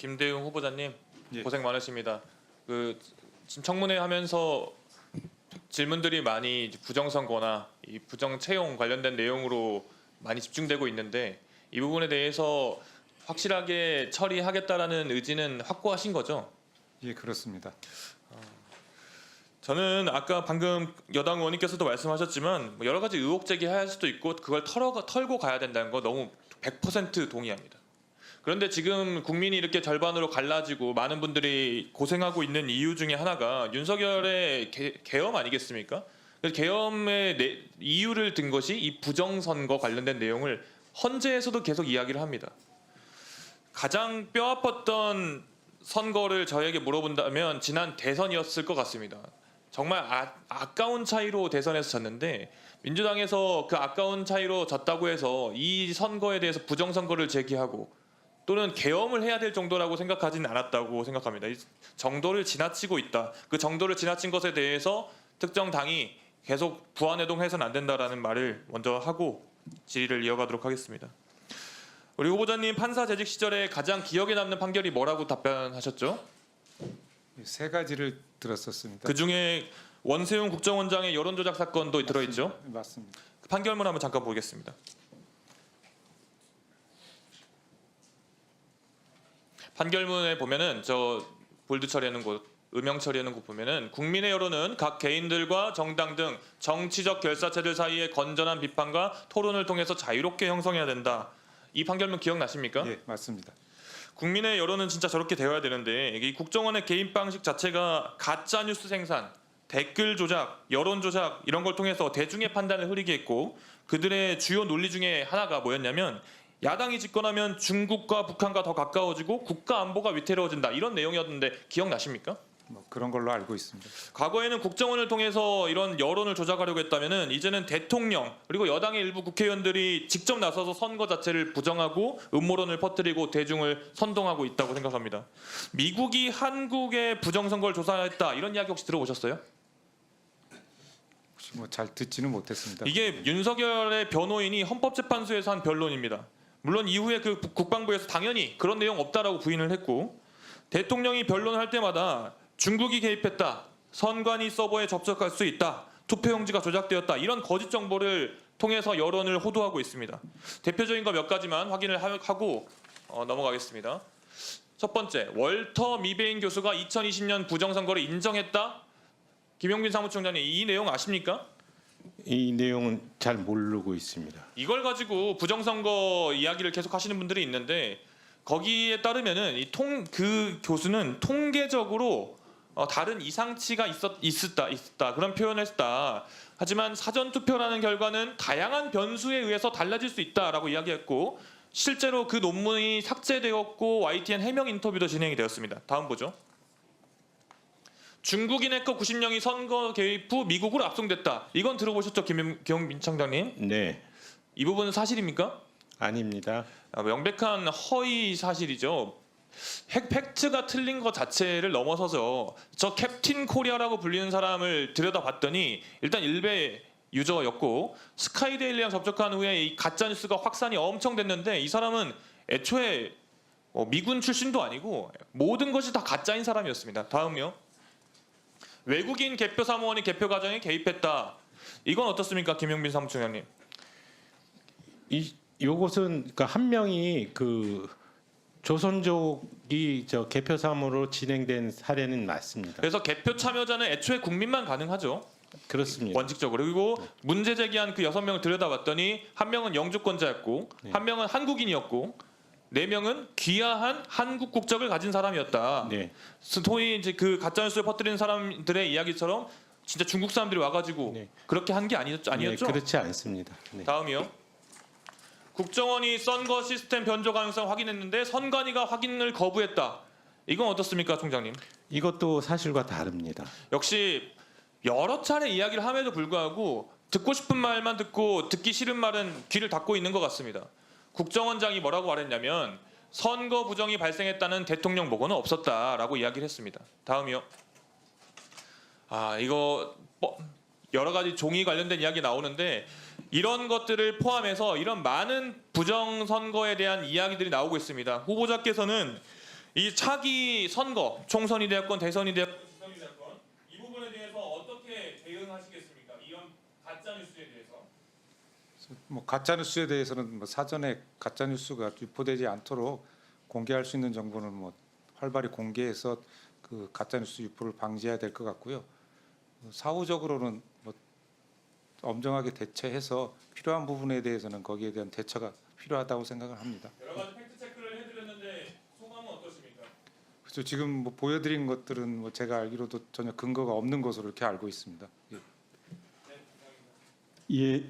김대웅 후보자님 예. 고생 많으십니다. 지금 청문회 하면서 질문들이 많이 부정선거나 이 부정 채용 관련된 내용으로 많이 집중되고 있는데 이 부분에 대해서 확실하게 처리하겠다라는 의지는 확고하신 거죠? 예, 그렇습니다. 저는 아까 방금 여당 의원님께서도 말씀하셨지만 여러 가지 의혹 제기할 수도 있고 그걸 털고 가야 된다는 거 너무 100% 동의합니다. 그런데 지금 국민이 이렇게 절반으로 갈라지고 많은 분들이 고생하고 있는 이유 중에 하나가 윤석열의 계엄 아니겠습니까? 계엄의 이유를 든 것이 이 부정선거 관련된 내용을 헌재에서도 계속 이야기를 합니다. 가장 뼈아팠던 선거를 저에게 물어본다면 지난 대선이었을 것 같습니다. 정말 아까운 차이로 대선에서 졌는데 민주당에서 그 아까운 차이로 졌다고 해서 이 선거에 대해서 부정선거를 제기하고 또는 계엄을 해야 될 정도라고 생각하지는 않았다고 생각합니다. 이 정도를 지나치고 있다. 그 정도를 지나친 것에 대해서 특정 당이 계속 부안해동해서는 안 된다라는 말을 먼저 하고 질의를 이어가도록 하겠습니다. 우리 후보자님 판사 재직 시절에 가장 기억에 남는 판결이 뭐라고 답변하셨죠? 세 가지를 들었었습니다. 그 중에 원세훈 국정원장의 여론조작 사건도 들어있죠? 맞습니다. 그 판결문 한번 잠깐 보겠습니다. 판결문에 보면은 저 볼드 처리하는 곳, 음영 처리하는 곳 보면은 국민의 여론은 각 개인들과 정당 등 정치적 결사체들 사이의 건전한 비판과 토론을 통해서 자유롭게 형성해야 된다. 이 판결문 기억나십니까? 예, 맞습니다. 국민의 여론은 진짜 저렇게 되어야 되는데 이 국정원의 개입 방식 자체가 가짜 뉴스 생산, 댓글 조작, 여론 조작 이런 걸 통해서 대중의 판단을 흐리게 했고 그들의 주요 논리 중에 하나가 뭐였냐면 야당이 집권하면 중국과 북한과 더 가까워지고 국가 안보가 위태로워진다 이런 내용이었는데 기억나십니까? 뭐 그런 걸로 알고 있습니다. 과거에는 국정원을 통해서 이런 여론을 조작하려고 했다면은 이제는 대통령 그리고 여당의 일부 국회의원들이 직접 나서서 선거 자체를 부정하고 음모론을 퍼뜨리고 대중을 선동하고 있다고 생각합니다. 미국이 한국의 부정선거를 조사했다 이런 이야기 혹시 들어보셨어요? 혹시 뭐 잘 듣지는 못했습니다. 이게 윤석열의 변호인이 헌법재판소에서 한 변론입니다. 물론 이후에 그 국방부에서 당연히 그런 내용 없다라고 부인을 했고 대통령이 변론을 할 때마다 중국이 개입했다. 선관위 서버에 접속할 수 있다. 투표용지가 조작되었다. 이런 거짓 정보를 통해서 여론을 호도하고 있습니다. 대표적인 거 몇 가지만 확인을 하고 넘어가겠습니다. 첫 번째, 월터 미베인 교수가 2020년 부정선거를 인정했다. 김용민 사무총장님 이 내용 아십니까? 이 내용은 잘 모르고 있습니다. 이걸 가지고 부정선거 이야기를 계속 하시는 분들이 있는데 거기에 따르면은 그 교수는 통계적으로 다른 이상치가 있었다 그런 표현을 했다. 하지만 사전 투표라는 결과는 다양한 변수에 의해서 달라질 수 있다라고 이야기했고 실제로 그 논문이 삭제되었고 YTN 해명 인터뷰도 진행이 되었습니다. 다음 보죠. 중국인 해커 90명이 선거 개입 후 미국으로 압송됐다. 이건 들어보셨죠, 김용민 청장님? 네, 이 부분은 사실입니까? 아닙니다. 명백한 허위 사실이죠. 팩트가 틀린 것 자체를 넘어서서 저 캡틴 코리아라고 불리는 사람을 들여다봤더니 일단 일베 유저였고 스카이데일리랑 접촉한 후에 이 가짜뉴스가 확산이 엄청 됐는데 이 사람은 애초에 미군 출신도 아니고 모든 것이 다 가짜인 사람이었습니다. 다음요. 외국인 개표 사무원이 개표 과정에 개입했다. 이건 어떻습니까, 김용민 사무총장님? 요것은 그러니까 한 명이 그 조선족이 저 개표 사무로 진행된 사례는 맞습니다. 그래서 개표 참여자는 애초에 국민만 가능하죠. 그렇습니다. 원칙적으로. 그리고 문제 제기한 그 6명을 들여다봤더니 한 명은 영주권자였고 한 명은 한국인이었고 4명은 귀화한 한국 국적을 가진 사람이었다. 네, 소위 이제 그 가짜뉴스를 퍼뜨리는 사람들의 이야기처럼 진짜 중국 사람들이 와가지고 네. 그렇게 한 게 아니었죠? 네, 그렇지 않습니다. 네. 다음이요. 국정원이 선거 시스템 변조 가능성 확인했는데 선관위가 확인을 거부했다. 이건 어떻습니까, 총장님? 이것도 사실과 다릅니다. 역시 여러 차례 이야기를 함에도 불구하고 듣고 싶은 말만 듣고 듣기 싫은 말은 귀를 닫고 있는 것 같습니다. 국정원장이 뭐라고 말했냐면 선거 부정이 발생했다는 대통령 보고는 없었다라고 이야기를 했습니다. 다음이요. 이거 여러 가지 종이 관련된 이야기 나오는데 이런 것들을 포함해서 이런 많은 부정선거에 대한 이야기들이 나오고 있습니다. 후보자께서는 이 차기 선거, 총선이 되었건 대선이 되었건 지선이 되었건 이 부분에 대해서 어떻게 대응하시겠습니까? 이런 가짜 뉴스에 대해서. 뭐 가짜 뉴스에 대해서는 뭐 사전에 가짜 뉴스가 유포되지 않도록 공개할 수 있는 정보는 뭐 활발히 공개해서 그 가짜 뉴스 유포를 방지해야 될 것 같고요. 사후적으로는 뭐 엄정하게 대처해서 필요한 부분에 대해서는 거기에 대한 대처가 필요하다고 생각을 합니다. 여러 가지 팩트 체크를 해드렸는데 소감은 어떠십니까? 그렇죠. 지금 뭐 보여드린 것들은 뭐 제가 알기로도 전혀 근거가 없는 것으로 이렇게 알고 있습니다. 예. 예,